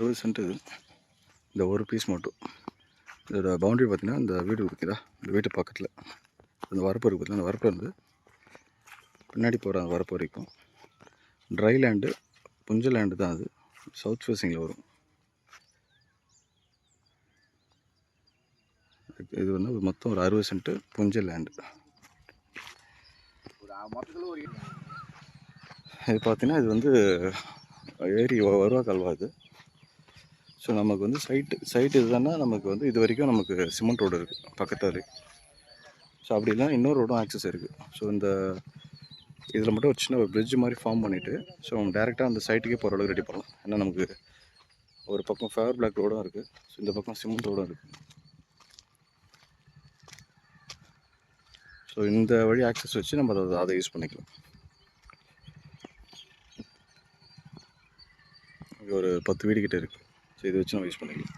20 send இது. இந்த ஒரு பீஸ் மட்டும். இதோட பவுண்டரி பார்த்திங்கன்னா இந்த வீடு இருக்குதா, இந்த வீட்டு பக்கத்தில் இந்த வரப்பு இருக்குது பார்த்தீங்கன்னா, அந்த வரப்பு வந்து பின்னாடி போகிற அந்த வரப்பு வரைக்கும் ட்ரை லேண்டு, புஞ்ச லேண்டு தான் அது. சவுத் ஃபேஸிங்கில் வரும். இது வந்து மொத்தம் ஒரு 60 சென்ட் புஞ்ச லேண்டு. இது பார்த்தீங்கன்னா இது வந்து ஏரி வருவா கால்வா இது. ஸோ நமக்கு வந்து சைட்டு இதுதானா, நமக்கு வந்து இது வரைக்கும் நமக்கு சிமெண்ட் ரோடு இருக்குது பக்கத்தாலே. ஸோ அப்படி இல்லைனா இன்னொரு ரோடும் ஆக்சஸ் இருக்குது. ஸோ இந்த இதில் மட்டும் ஒரு சின்ன ஒரு பிரிட்ஜ் மாதிரி ஃபார்ம் பண்ணிவிட்டு ஸோ நம்ம டேரெக்டாக அந்த சைட்டுக்கே போகிற அளவுக்கு ரெடி பண்ணலாம். ஏன்னா நமக்கு ஒரு பக்கம் ஃபேவர் பிளாக் ரோடும் இருக்குது, ஸோ இந்த பக்கம் சிமெண்ட் ரோடும் இருக்குது. ஸோ இந்த வழி ஆக்சஸ் வச்சு நம்ம அதை யூஸ் பண்ணிக்கலாம். இங்கே ஒரு 10 வீடு கிட்டே இருக்குது. ஸோ இதை வச்சு நம்ம யூஸ் பண்ணிக்கலாம்.